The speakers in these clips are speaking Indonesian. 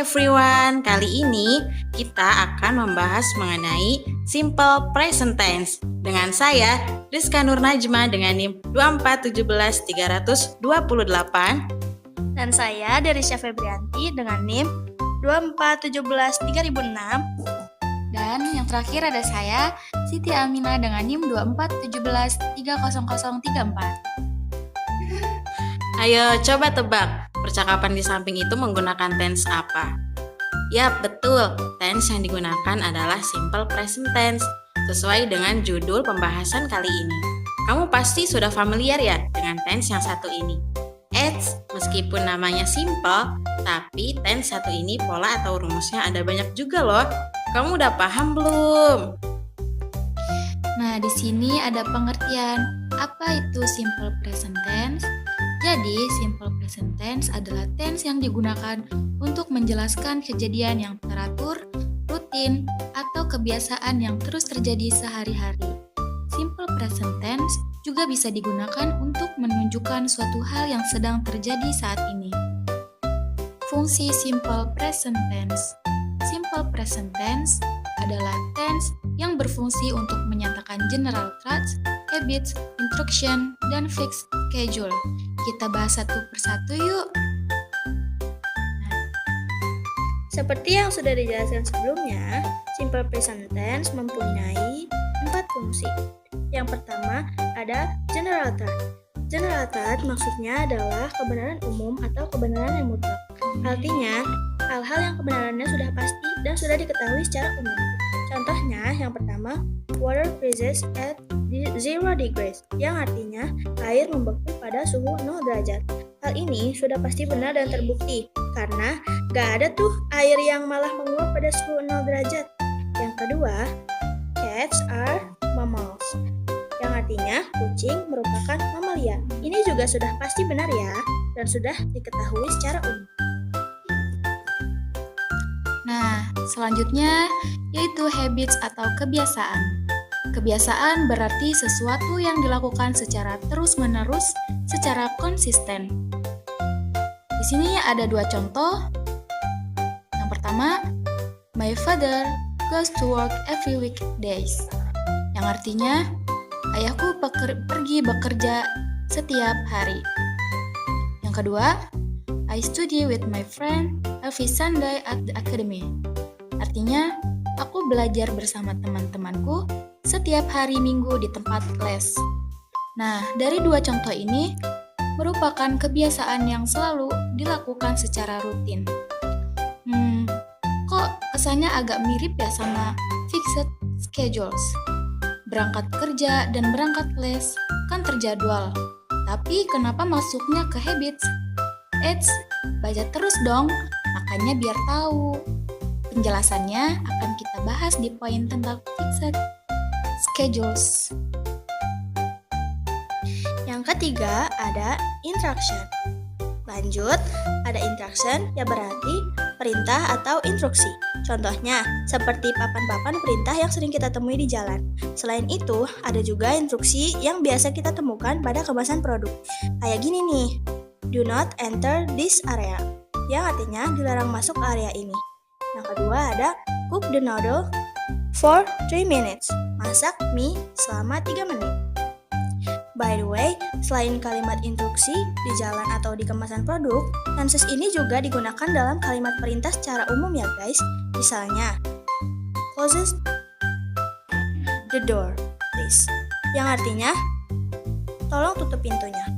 everyone, kali ini kita akan membahas mengenai simple present tense dengan saya Rizka Nur Najma dengan NIM 2417328 dan saya Derisha Febrianti dengan NIM 24173.006 dan yang terakhir ada saya Siti Aminah dengan NIM 241730034. Ayo coba tebak, percakapan di samping itu menggunakan tense apa? Yap, betul, tense yang digunakan adalah simple present tense sesuai dengan judul pembahasan kali ini. Kamu pasti sudah familiar ya dengan tense yang satu ini. Eits, meskipun namanya simple, tapi tense satu ini pola atau rumusnya ada banyak juga loh. Kamu udah paham belum? Nah, di sini ada pengertian apa itu simple present tense. Jadi, simple present tense adalah tense yang digunakan untuk menjelaskan kejadian yang teratur, rutin, atau kebiasaan yang terus terjadi sehari-hari. Simple present tense juga bisa digunakan untuk menunjukkan suatu hal yang sedang terjadi saat ini. Fungsi simple present tense. Simple present tense adalah tense yang berfungsi untuk menyatakan general traits, habits, instruction, dan fixed schedule. Kita bahas satu persatu yuk. Seperti yang sudah dijelaskan sebelumnya, simple present tense mempunyai 4 fungsi. Yang pertama ada general threat. General threat maksudnya adalah kebenaran umum atau kebenaran yang mutlak. Artinya, hal-hal yang kebenarannya sudah pasti dan sudah diketahui secara umum. Contohnya, yang pertama, water freezes at 0 degrees, yang artinya air membeku pada suhu 0 derajat. Hal ini sudah pasti benar dan terbukti, karena gak ada tuh air yang malah menguap pada suhu 0 derajat. Yang kedua, cats are mammals, yang artinya kucing merupakan mamalia. Ini juga sudah pasti benar ya, dan sudah diketahui secara umum. Nah, selanjutnya yaitu habits atau kebiasaan. Kebiasaan berarti sesuatu yang dilakukan secara terus-menerus, secara konsisten. Di sini ada 2 contoh. Yang pertama, my father goes to work every weekdays, yang artinya ayahku pergi bekerja setiap hari. Yang kedua, I study with my friend every Sunday at the academy. Artinya, aku belajar bersama teman-temanku setiap hari Minggu di tempat les. Nah, dari 2 contoh ini merupakan kebiasaan yang selalu dilakukan secara rutin. Kok kesannya agak mirip ya sama fixed schedules? Berangkat kerja dan berangkat les kan terjadwal. Tapi kenapa masuknya ke habits? Eits, baca terus dong, makanya biar tahu. Penjelasannya akan kita bahas di poin tentang fixed schedules. Yang ketiga ada instruction. Lanjut, ada instruction yang berarti perintah atau instruksi. Contohnya, seperti papan-papan perintah yang sering kita temui di jalan. Selain itu, ada juga instruksi yang biasa kita temukan pada kemasan produk. Kayak gini nih, do not enter this area, yang artinya dilarang masuk area ini. Yang kedua ada cook the noodle for 3 minutes, masak mie selama 3 menit. By the way, selain kalimat instruksi di jalan atau di kemasan produk, tenses ini juga digunakan dalam kalimat perintah secara umum ya guys. Misalnya, closes the door, please, yang artinya tolong tutup pintunya.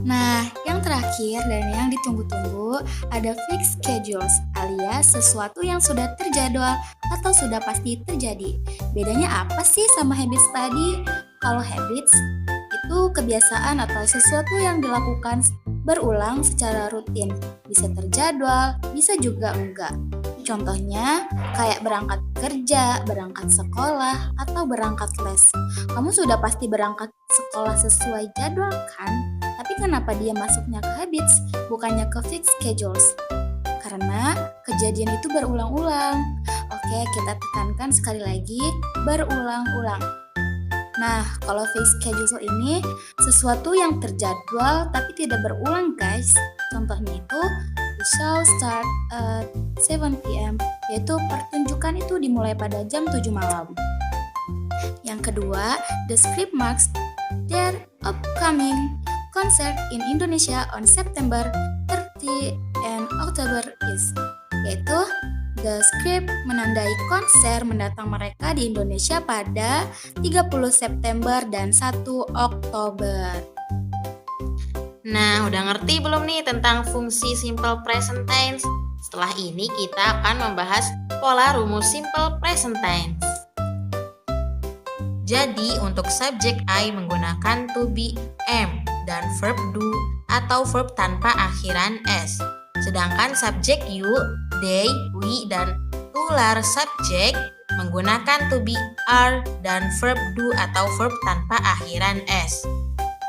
Nah, yang terakhir dan yang ditunggu-tunggu ada fixed schedules alias sesuatu yang sudah terjadwal atau sudah pasti terjadi. Bedanya apa sih sama habits tadi? Kalau habits itu kebiasaan atau sesuatu yang dilakukan berulang secara rutin. Bisa terjadwal, bisa juga enggak. Contohnya kayak berangkat kerja, berangkat sekolah, atau berangkat les. Kamu sudah pasti berangkat sekolah sesuai jadwal kan? Tapi kenapa dia masuknya ke habits, bukannya ke fixed schedules? Karena kejadian itu berulang-ulang. Oke, kita tekankan sekali lagi, berulang-ulang. Nah, kalau fixed schedule ini sesuatu yang terjadwal tapi tidak berulang guys. Contohnya itu The show start at 7 p.m. yaitu pertunjukan itu dimulai pada jam 7 malam. Yang kedua, the script marks their upcoming concert in Indonesia on September 30 and October is, yaitu the script menandai konser mendatang mereka di Indonesia pada 30 September dan 1 Oktober. Nah, udah ngerti belum nih tentang fungsi simple present tense? Setelah ini kita akan membahas pola rumus simple present tense. Jadi, untuk subjek I menggunakan to be am dan verb do atau verb tanpa akhiran s. Sedangkan subjek you, they, we, dan plural subjek menggunakan to be are dan verb do atau verb tanpa akhiran s.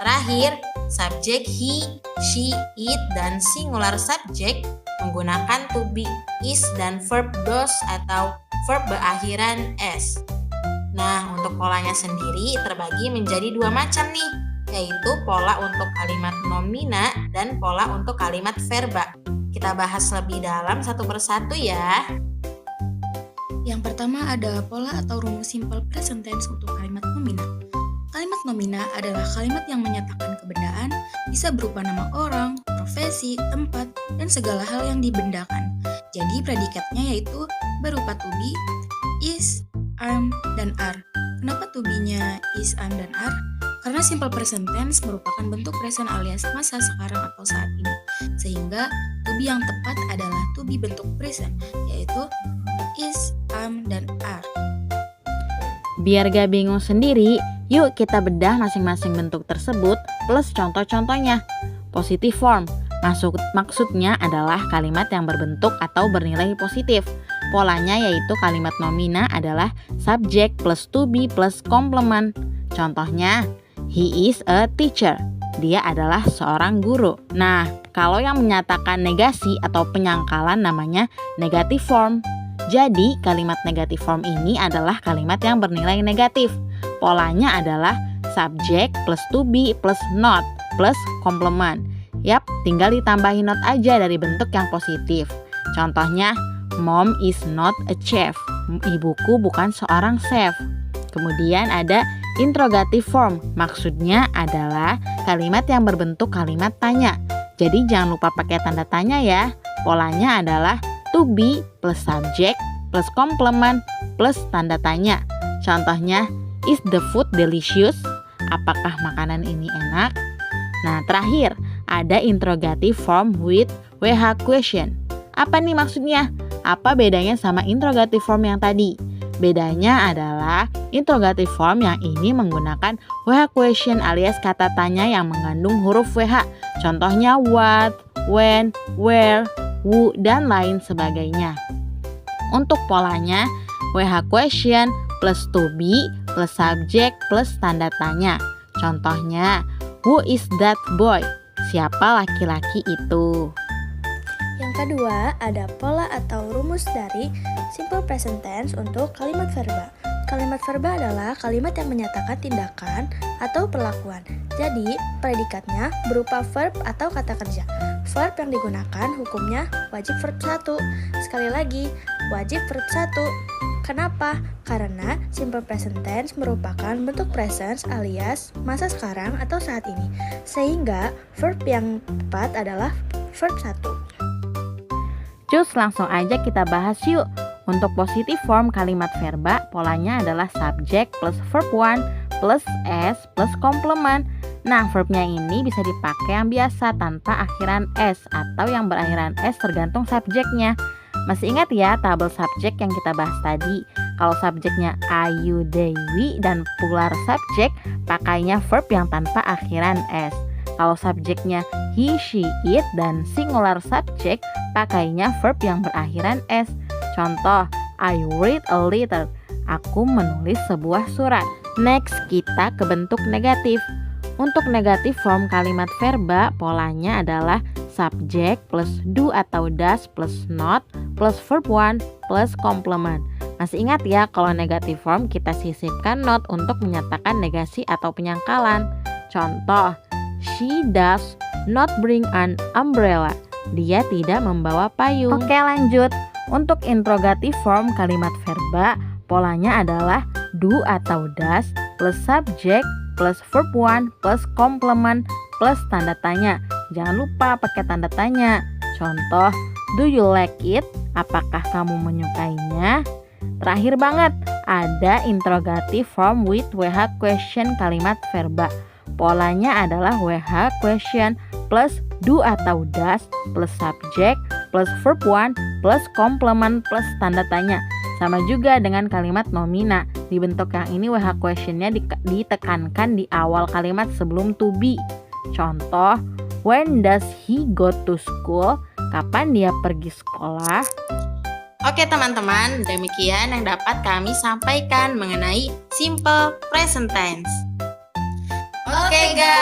Terakhir, subjek he, she, it, dan singular subjek menggunakan to be is dan verb does atau verb berakhiran s. Nah, untuk polanya sendiri terbagi menjadi dua macam nih, yaitu pola untuk kalimat nomina dan pola untuk kalimat verba. Kita bahas lebih dalam satu persatu ya. Yang pertama ada pola atau rumus simple present tense untuk kalimat nomina. Kalimat nomina adalah kalimat yang menyatakan kebendaan, bisa berupa nama orang, profesi, tempat, dan segala hal yang dibendakan. Jadi predikatnya yaitu berupa to be, is, am, dan are. Kenapa to be-nya is, am, dan are? Karena simple present tense merupakan bentuk present alias masa sekarang atau saat ini. Sehingga to be yang tepat adalah to be bentuk present, yaitu is, am, dan are. Biar gak bingung sendiri, yuk kita bedah masing-masing bentuk tersebut plus contoh-contohnya. Positive form, maksudnya adalah kalimat yang berbentuk atau bernilai positif. Polanya yaitu kalimat nomina adalah subjek plus to be plus complement. Contohnya, he is a teacher. Dia adalah seorang guru. Nah, kalau yang menyatakan negasi atau penyangkalan namanya negative form. Jadi, kalimat negative form ini adalah kalimat yang bernilai negatif. Polanya adalah subjek plus to be plus not plus complement. Yap, tinggal ditambahin not aja dari bentuk yang positif. Contohnya, Mom is not a chef. Ibuku bukan seorang chef. Kemudian ada interrogative form. Maksudnya adalah kalimat yang berbentuk kalimat tanya. Jadi jangan lupa pakai tanda tanya ya. Polanya adalah to be plus subject plus complement plus tanda tanya. Contohnya, is the food delicious? Apakah makanan ini enak? Nah, terakhir ada interrogative form with WH question. Apa nih maksudnya? Apa bedanya sama interrogative form yang tadi? Bedanya adalah interrogative form yang ini menggunakan WH question alias kata tanya yang mengandung huruf WH. Contohnya what, when, where, who, dan lain sebagainya. Untuk polanya, WH question plus to be plus subject plus tanda tanya. Contohnya, who is that boy? Siapa laki-laki itu? Yang kedua, ada pola atau rumus dari simple present tense untuk kalimat verba. Kalimat verba adalah kalimat yang menyatakan tindakan atau perlakuan. Jadi, predikatnya berupa verb atau kata kerja. Verb yang digunakan hukumnya wajib verb 1. Sekali lagi, wajib verb 1. Kenapa? Karena simple present tense merupakan bentuk present alias masa sekarang atau saat ini. Sehingga verb yang tepat adalah verb 1. Cus, langsung aja kita bahas yuk. Untuk positive form kalimat verba, polanya adalah subject plus verb 1 plus s plus complement. Nah, verbnya ini bisa dipakai yang biasa tanpa akhiran s atau yang berakhiran s tergantung subjeknya. Masih ingat ya tabel subjek yang kita bahas tadi? Kalau subjeknya I, you, they, we, dan plural subjek, pakainya verb yang tanpa akhiran s. Kalau subjeknya he, she, it, dan singular subjek, pakainya verb yang berakhiran s. Contoh, I read a letter. Aku menulis sebuah surat. Next, kita ke bentuk negatif. Untuk negatif form kalimat verba, polanya adalah subject plus do atau does plus not plus verb 1 plus complement. Masih ingat ya kalau negatif form kita sisipkan not untuk menyatakan negasi atau penyangkalan. Contoh, she does not bring an umbrella. dia tidak membawa payung. Oke, lanjut. Untuk interrogative form kalimat verba, polanya adalah do atau does plus subject plus verb 1 plus complement plus tanda tanya. Jangan lupa pakai tanda tanya. Contoh, do you like it? Apakah kamu menyukainya? Terakhir banget, ada interrogative form with WH question kalimat verba. Polanya adalah WH question plus do atau does plus subject plus verb 1 plus complement plus tanda tanya. Sama juga dengan kalimat nomina. Di bentuk yang ini WH questionnya ditekankan di awal kalimat sebelum to be. Contoh, when does he go to school? Kapan dia pergi sekolah? Oke teman-teman, demikian yang dapat kami sampaikan mengenai simple present tense. Oke guys.